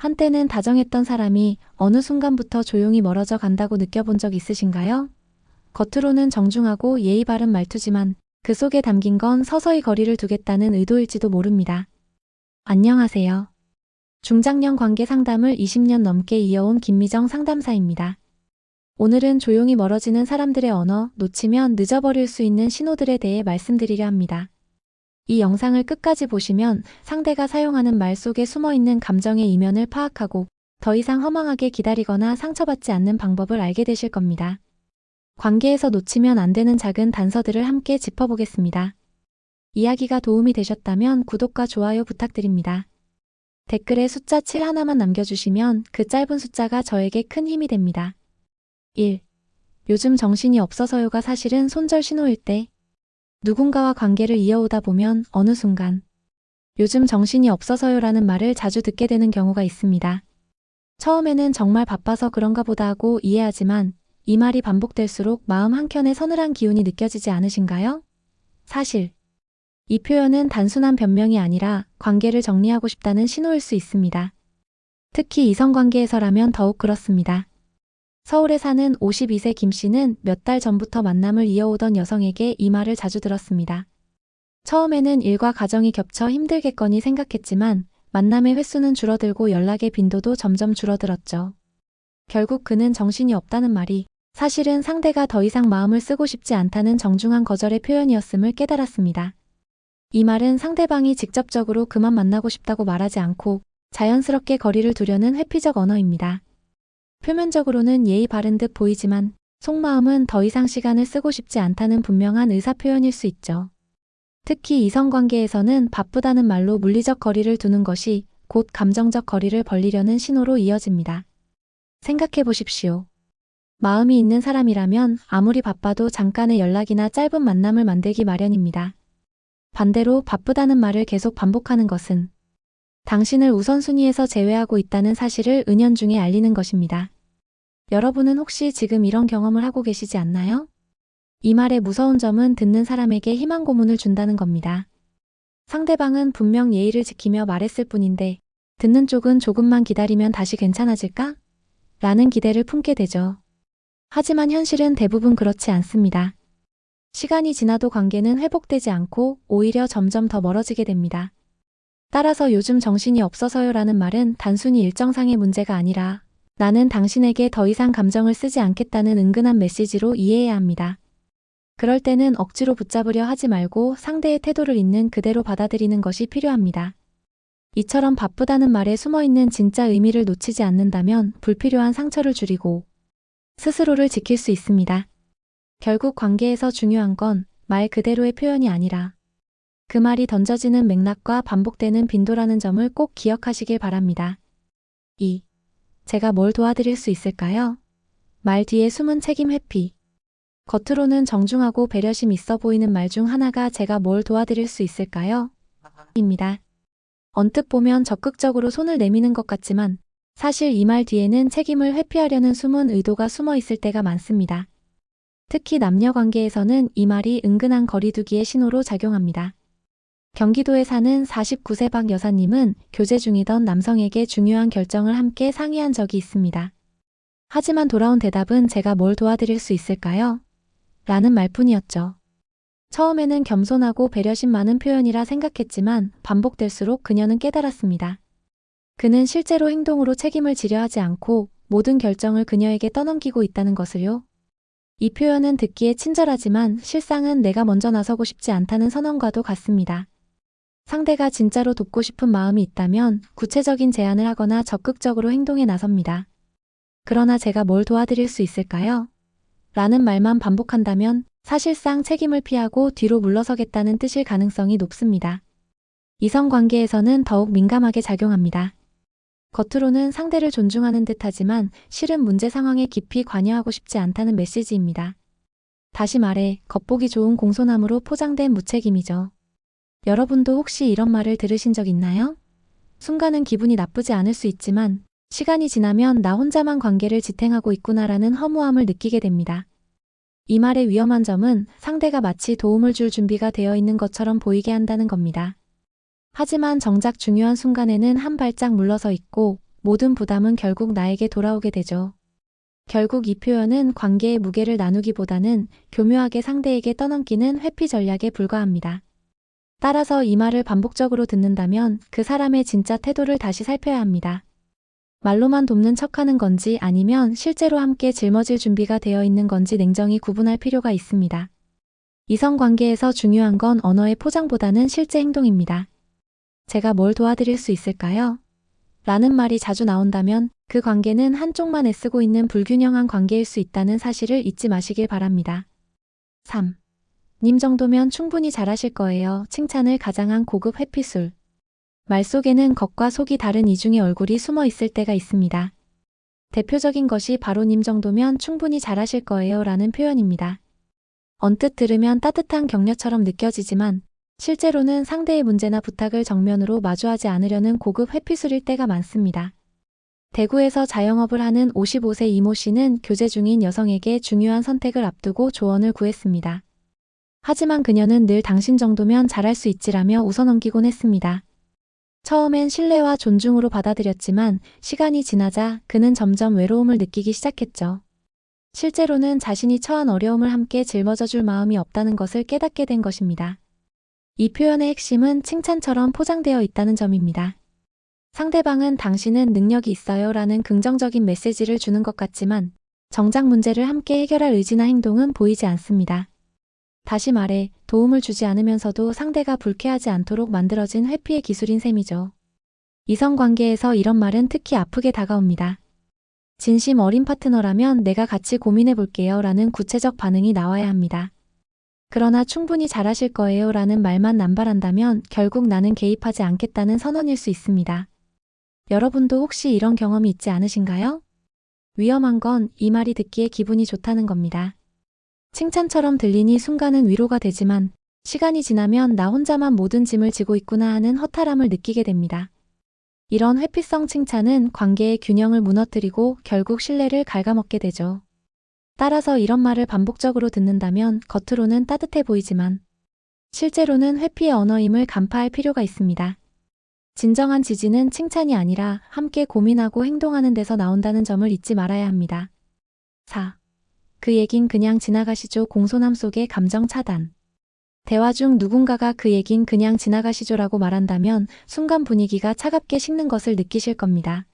한때는 다정했던 사람이 어느 순간부터 조용히 멀어져 간다고 느껴본 적 있으신가요? 겉으로는 정중하고 예의 바른 말투지만 그 속에 담긴 건 서서히 거리를 두겠다는 의도일지도 모릅니다. 안녕하세요. 중장년 관계 상담을 20년 넘게 이어온 김미정 상담사입니다. 오늘은 조용히 멀어지는 사람들의 언어, 놓치면 늦어버릴 수 있는 신호들에 대해 말씀드리려 합니다. 이 영상을 끝까지 보시면 상대가 사용하는 말 속에 숨어있는 감정의 이면을 파악하고 더 이상 허망하게 기다리거나 상처받지 않는 방법을 알게 되실 겁니다. 관계에서 놓치면 안 되는 작은 단서들을 함께 짚어보겠습니다. 이야기가 도움이 되셨다면 구독과 좋아요 부탁드립니다. 댓글에 숫자 7 하나만 남겨주시면 그 짧은 숫자가 저에게 큰 힘이 됩니다. 1. 요즘 정신이 없어서요가 사실은 손절 신호일 때, 누군가와 관계를 이어오다 보면 어느 순간 요즘 정신이 없어서요라는 말을 자주 듣게 되는 경우가 있습니다. 처음에는 정말 바빠서 그런가 보다 하고 이해하지만 이 말이 반복될수록 마음 한켠에 서늘한 기운이 느껴지지 않으신가요? 사실 이 표현은 단순한 변명이 아니라 관계를 정리하고 싶다는 신호일 수 있습니다. 특히 이성관계에서라면 더욱 그렇습니다. 서울에 사는 52세 김 씨는 몇 달 전부터 만남을 이어오던 여성에게 이 말을 자주 들었습니다. 처음에는 일과 가정이 겹쳐 힘들겠거니 생각했지만 만남의 횟수는 줄어들고 연락의 빈도도 점점 줄어들었죠. 결국 그는 정신이 없다는 말이 사실은 상대가 더 이상 마음을 쓰고 싶지 않다는 정중한 거절의 표현이었음을 깨달았습니다. 이 말은 상대방이 직접적으로 그만 만나고 싶다고 말하지 않고 자연스럽게 거리를 두려는 회피적 언어입니다. 표면적으로는 예의 바른 듯 보이지만 속마음은 더 이상 시간을 쓰고 싶지 않다는 분명한 의사표현일 수 있죠. 특히 이성관계에서는 바쁘다는 말로 물리적 거리를 두는 것이 곧 감정적 거리를 벌리려는 신호로 이어집니다. 생각해 보십시오. 마음이 있는 사람이라면 아무리 바빠도 잠깐의 연락이나 짧은 만남을 만들기 마련입니다. 반대로 바쁘다는 말을 계속 반복하는 것은 당신을 우선순위에서 제외하고 있다는 사실을 은연중에 알리는 것입니다. 여러분은 혹시 지금 이런 경험을 하고 계시지 않나요? 이 말의 무서운 점은 듣는 사람에게 희망 고문을 준다는 겁니다. 상대방은 분명 예의를 지키며 말했을 뿐인데 듣는 쪽은 조금만 기다리면 다시 괜찮아질까? 라는 기대를 품게 되죠. 하지만 현실은 대부분 그렇지 않습니다. 시간이 지나도 관계는 회복되지 않고 오히려 점점 더 멀어지게 됩니다. 따라서 요즘 정신이 없어서요라는 말은 단순히 일정상의 문제가 아니라 나는 당신에게 더 이상 감정을 쓰지 않겠다는 은근한 메시지로 이해해야 합니다. 그럴 때는 억지로 붙잡으려 하지 말고 상대의 태도를 있는 그대로 받아들이는 것이 필요합니다. 이처럼 바쁘다는 말에 숨어있는 진짜 의미를 놓치지 않는다면 불필요한 상처를 줄이고 스스로를 지킬 수 있습니다. 결국 관계에서 중요한 건 말 그대로의 표현이 아니라 그 말이 던져지는 맥락과 반복되는 빈도라는 점을 꼭 기억하시길 바랍니다. 2. 제가 뭘 도와드릴 수 있을까요? 말 뒤에 숨은 책임 회피. 겉으로는 정중하고 배려심 있어 보이는 말 중 하나가 제가 뭘 도와드릴 수 있을까요? 입니다. 언뜻 보면 적극적으로 손을 내미는 것 같지만 사실 이 말 뒤에는 책임을 회피하려는 숨은 의도가 숨어 있을 때가 많습니다. 특히 남녀 관계에서는 이 말이 은근한 거리두기의 신호로 작용합니다. 경기도에 사는 49세 박 여사님은 교제 중이던 남성에게 중요한 결정을 함께 상의한 적이 있습니다. 하지만 돌아온 대답은 제가 뭘 도와드릴 수 있을까요? 라는 말뿐이었죠. 처음에는 겸손하고 배려심 많은 표현이라 생각했지만 반복될수록 그녀는 깨달았습니다. 그는 실제로 행동으로 책임을 지려 하지 않고 모든 결정을 그녀에게 떠넘기고 있다는 것을요. 이 표현은 듣기에 친절하지만 실상은 내가 먼저 나서고 싶지 않다는 선언과도 같습니다. 상대가 진짜로 돕고 싶은 마음이 있다면 구체적인 제안을 하거나 적극적으로 행동에 나섭니다. 그러나 제가 뭘 도와드릴 수 있을까요? 라는 말만 반복한다면 사실상 책임을 피하고 뒤로 물러서겠다는 뜻일 가능성이 높습니다. 이성관계에서는 더욱 민감하게 작용합니다. 겉으로는 상대를 존중하는 듯하지만 실은 문제 상황에 깊이 관여하고 싶지 않다는 메시지입니다. 다시 말해 겉보기 좋은 공손함으로 포장된 무책임이죠. 여러분도 혹시 이런 말을 들으신 적 있나요? 순간은 기분이 나쁘지 않을 수 있지만 시간이 지나면 나 혼자만 관계를 지탱하고 있구나라는 허무함을 느끼게 됩니다. 이 말의 위험한 점은 상대가 마치 도움을 줄 준비가 되어 있는 것처럼 보이게 한다는 겁니다. 하지만 정작 중요한 순간에는 한 발짝 물러서 있고 모든 부담은 결국 나에게 돌아오게 되죠. 결국 이 표현은 관계의 무게를 나누기보다는 교묘하게 상대에게 떠넘기는 회피 전략에 불과합니다. 따라서 이 말을 반복적으로 듣는다면 그 사람의 진짜 태도를 다시 살펴야 합니다. 말로만 돕는 척하는 건지 아니면 실제로 함께 짊어질 준비가 되어 있는 건지 냉정히 구분할 필요가 있습니다. 이성관계에서 중요한 건 언어의 포장보다는 실제 행동입니다. 제가 뭘 도와드릴 수 있을까요? 라는 말이 자주 나온다면 그 관계는 한쪽만 애쓰고 있는 불균형한 관계일 수 있다는 사실을 잊지 마시길 바랍니다. 3. 님 정도면 충분히 잘하실 거예요. 칭찬을 가장한 고급 회피술. 말 속에는 겉과 속이 다른 이중의 얼굴이 숨어 있을 때가 있습니다. 대표적인 것이 바로 님 정도면 충분히 잘하실 거예요 라는 표현입니다. 언뜻 들으면 따뜻한 격려처럼 느껴지지만 실제로는 상대의 문제나 부탁을 정면으로 마주하지 않으려는 고급 회피술일 때가 많습니다. 대구에서 자영업을 하는 55세 이모 씨는 교제 중인 여성에게 중요한 선택을 앞두고 조언을 구했습니다. 하지만 그녀는 늘 당신 정도면 잘할 수 있지라며 웃어넘기곤 했습니다. 처음엔 신뢰와 존중으로 받아들였지만 시간이 지나자 그는 점점 외로움을 느끼기 시작했죠. 실제로는 자신이 처한 어려움을 함께 짊어져 줄 마음이 없다는 것을 깨닫게 된 것입니다. 이 표현의 핵심은 칭찬처럼 포장되어 있다는 점입니다. 상대방은 당신은 능력이 있어요 라는 긍정적인 메시지를 주는 것 같지만 정작 문제를 함께 해결할 의지나 행동은 보이지 않습니다. 다시 말해 도움을 주지 않으면서도 상대가 불쾌하지 않도록 만들어진 회피의 기술인 셈이죠. 이성관계에서 이런 말은 특히 아프게 다가옵니다. 진심 어린 파트너라면 내가 같이 고민해 볼게요 라는 구체적 반응이 나와야 합니다. 그러나 충분히 잘하실 거예요 라는 말만 남발한다면 결국 나는 개입하지 않겠다는 선언일 수 있습니다. 여러분도 혹시 이런 경험이 있지 않으신가요? 위험한 건 이 말이 듣기에 기분이 좋다는 겁니다. 칭찬처럼 들리니 순간은 위로가 되지만 시간이 지나면 나 혼자만 모든 짐을 지고 있구나 하는 허탈함을 느끼게 됩니다. 이런 회피성 칭찬은 관계의 균형을 무너뜨리고 결국 신뢰를 갉아먹게 되죠. 따라서 이런 말을 반복적으로 듣는다면 겉으로는 따뜻해 보이지만 실제로는 회피의 언어임을 간파할 필요가 있습니다. 진정한 지지는 칭찬이 아니라 함께 고민하고 행동하는 데서 나온다는 점을 잊지 말아야 합니다. 4. 그 얘긴 그냥 지나가시죠. 공손함 속의 감정 차단. 대화 중 누군가가 그 얘긴 그냥 지나가시죠라고 말한다면 순간 분위기가 차갑게 식는 것을 느끼실 겁니다.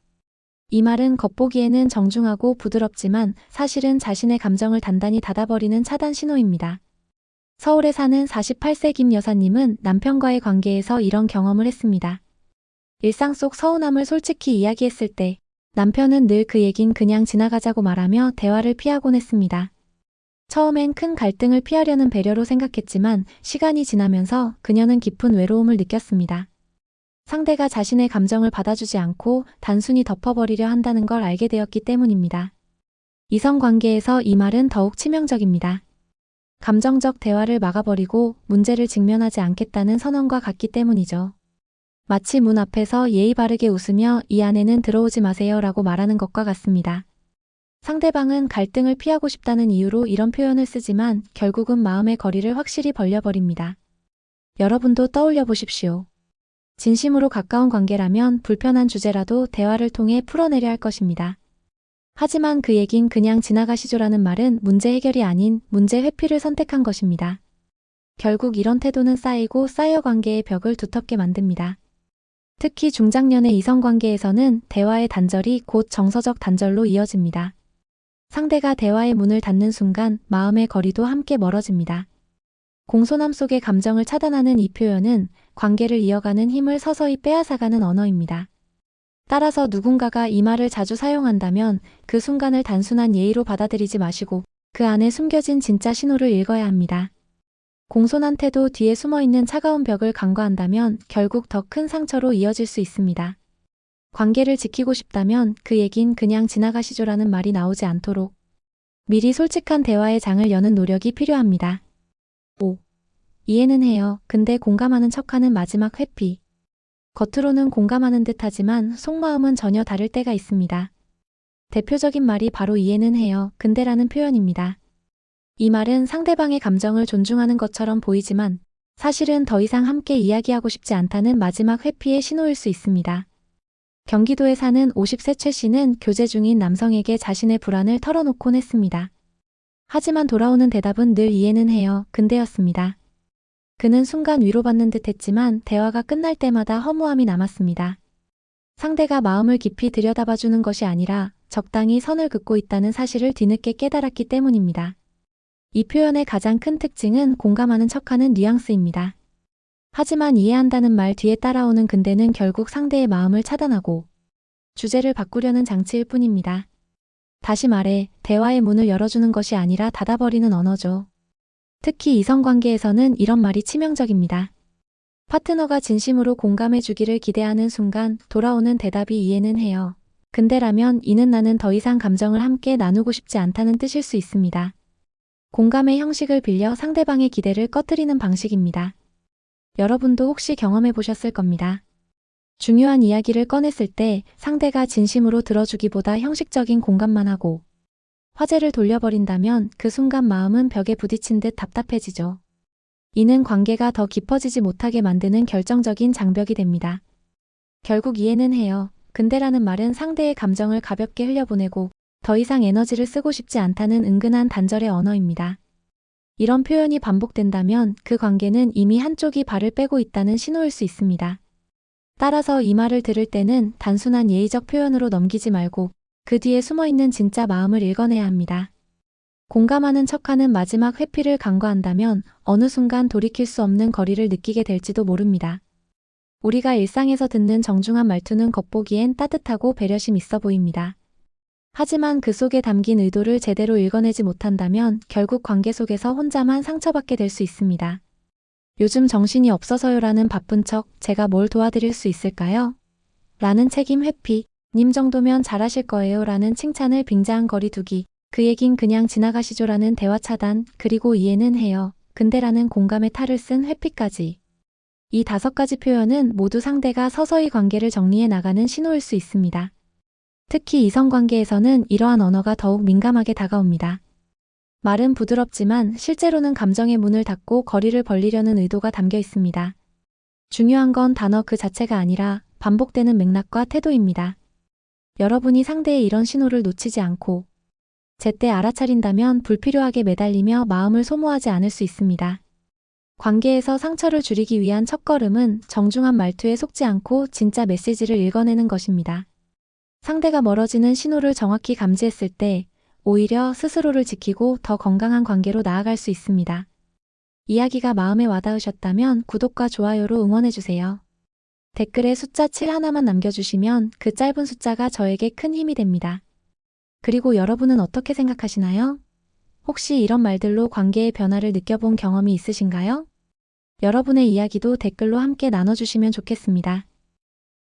이 말은 겉보기에는 정중하고 부드럽지만 사실은 자신의 감정을 단단히 닫아버리는 차단 신호입니다. 서울에 사는 48세 김 여사님은 남편과의 관계에서 이런 경험을 했습니다. 일상 속 서운함을 솔직히 이야기했을 때 남편은 늘 그 얘긴 그냥 지나가자고 말하며 대화를 피하곤 했습니다. 처음엔 큰 갈등을 피하려는 배려로 생각했지만 시간이 지나면서 그녀는 깊은 외로움을 느꼈습니다. 상대가 자신의 감정을 받아주지 않고 단순히 덮어버리려 한다는 걸 알게 되었기 때문입니다. 이성관계에서 이 말은 더욱 치명적입니다. 감정적 대화를 막아버리고 문제를 직면하지 않겠다는 선언과 같기 때문이죠. 마치 문 앞에서 예의 바르게 웃으며 이 안에는 들어오지 마세요 라고 말하는 것과 같습니다. 상대방은 갈등을 피하고 싶다는 이유로 이런 표현을 쓰지만 결국은 마음의 거리를 확실히 벌려버립니다. 여러분도 떠올려 보십시오. 진심으로 가까운 관계라면 불편한 주제라도 대화를 통해 풀어내려 할 것입니다. 하지만 그 얘긴 그냥 지나가시죠라는 말은 문제 해결이 아닌 문제 회피를 선택한 것입니다. 결국 이런 태도는 쌓이고 쌓여 관계의 벽을 두텁게 만듭니다. 특히 중장년의 이성관계에서는 대화의 단절이 곧 정서적 단절로 이어집니다. 상대가 대화의 문을 닫는 순간 마음의 거리도 함께 멀어집니다. 공손함 속의 감정을 차단하는 이 표현은 관계를 이어가는 힘을 서서히 빼앗아가는 언어입니다. 따라서 누군가가 이 말을 자주 사용한다면 그 순간을 단순한 예의로 받아들이지 마시고 그 안에 숨겨진 진짜 신호를 읽어야 합니다. 공손한 태도 뒤에 숨어있는 차가운 벽을 간과한다면 결국 더 큰 상처로 이어질 수 있습니다. 관계를 지키고 싶다면 그 얘긴 그냥 지나가시죠라는 말이 나오지 않도록 미리 솔직한 대화의 장을 여는 노력이 필요합니다. 5. 이해는 해요. 근데 공감하는 척하는 마지막 회피. 겉으로는 공감하는 듯 하지만 속마음은 전혀 다를 때가 있습니다. 대표적인 말이 바로 이해는 해요. 근데라는 표현입니다. 이 말은 상대방의 감정을 존중하는 것처럼 보이지만 사실은 더 이상 함께 이야기하고 싶지 않다는 마지막 회피의 신호일 수 있습니다. 경기도에 사는 50세 최 씨는 교제 중인 남성에게 자신의 불안을 털어놓곤 했습니다. 하지만 돌아오는 대답은 늘 이해는 해요. 근데였습니다. 그는 순간 위로받는 듯 했지만 대화가 끝날 때마다 허무함이 남았습니다. 상대가 마음을 깊이 들여다봐주는 것이 아니라 적당히 선을 긋고 있다는 사실을 뒤늦게 깨달았기 때문입니다. 이 표현의 가장 큰 특징은 공감하는 척하는 뉘앙스입니다. 하지만 이해한다는 말 뒤에 따라오는 근데는 결국 상대의 마음을 차단하고 주제를 바꾸려는 장치일 뿐입니다. 다시 말해 대화의 문을 열어주는 것이 아니라 닫아버리는 언어죠. 특히 이성관계에서는 이런 말이 치명적입니다. 파트너가 진심으로 공감해주기를 기대하는 순간 돌아오는 대답이 이해는 해요. 근데라면 이는 나는 더 이상 감정을 함께 나누고 싶지 않다는 뜻일 수 있습니다. 공감의 형식을 빌려 상대방의 기대를 꺼뜨리는 방식입니다. 여러분도 혹시 경험해 보셨을 겁니다. 중요한 이야기를 꺼냈을 때 상대가 진심으로 들어주기보다 형식적인 공감만 하고 화제를 돌려버린다면 그 순간 마음은 벽에 부딪힌 듯 답답해지죠. 이는 관계가 더 깊어지지 못하게 만드는 결정적인 장벽이 됩니다. 결국 이해는 해요. 근데라는 말은 상대의 감정을 가볍게 흘려보내고 더 이상 에너지를 쓰고 싶지 않다는 은근한 단절의 언어입니다. 이런 표현이 반복된다면 그 관계는 이미 한쪽이 발을 빼고 있다는 신호일 수 있습니다. 따라서 이 말을 들을 때는 단순한 예의적 표현으로 넘기지 말고 그 뒤에 숨어있는 진짜 마음을 읽어내야 합니다. 공감하는 척하는 마지막 회피를 간과한다면 어느 순간 돌이킬 수 없는 거리를 느끼게 될지도 모릅니다. 우리가 일상에서 듣는 정중한 말투는 겉보기엔 따뜻하고 배려심 있어 보입니다. 하지만 그 속에 담긴 의도를 제대로 읽어내지 못한다면 결국 관계 속에서 혼자만 상처받게 될 수 있습니다. 요즘 정신이 없어서요라는 바쁜 척 제가 뭘 도와드릴 수 있을까요? 라는 책임 회피, 님 정도면 잘하실 거예요 라는 칭찬을 빙자한 거리 두기, 그 얘긴 그냥 지나가시죠 라는 대화 차단, 그리고 이해는 해요. 근데라는 공감의 탈을 쓴 회피까지. 이 5가지 표현은 모두 상대가 서서히 관계를 정리해 나가는 신호일 수 있습니다. 특히 이성관계에서는 이러한 언어가 더욱 민감하게 다가옵니다. 말은 부드럽지만 실제로는 감정의 문을 닫고 거리를 벌리려는 의도가 담겨 있습니다. 중요한 건 단어 그 자체가 아니라 반복되는 맥락과 태도입니다. 여러분이 상대의 이런 신호를 놓치지 않고 제때 알아차린다면 불필요하게 매달리며 마음을 소모하지 않을 수 있습니다. 관계에서 상처를 줄이기 위한 첫걸음은 정중한 말투에 속지 않고 진짜 메시지를 읽어내는 것입니다. 상대가 멀어지는 신호를 정확히 감지했을 때 오히려 스스로를 지키고 더 건강한 관계로 나아갈 수 있습니다. 이야기가 마음에 와닿으셨다면 구독과 좋아요로 응원해주세요. 댓글에 숫자 7 하나만 남겨주시면 그 짧은 숫자가 저에게 큰 힘이 됩니다. 그리고 여러분은 어떻게 생각하시나요? 혹시 이런 말들로 관계의 변화를 느껴본 경험이 있으신가요? 여러분의 이야기도 댓글로 함께 나눠주시면 좋겠습니다.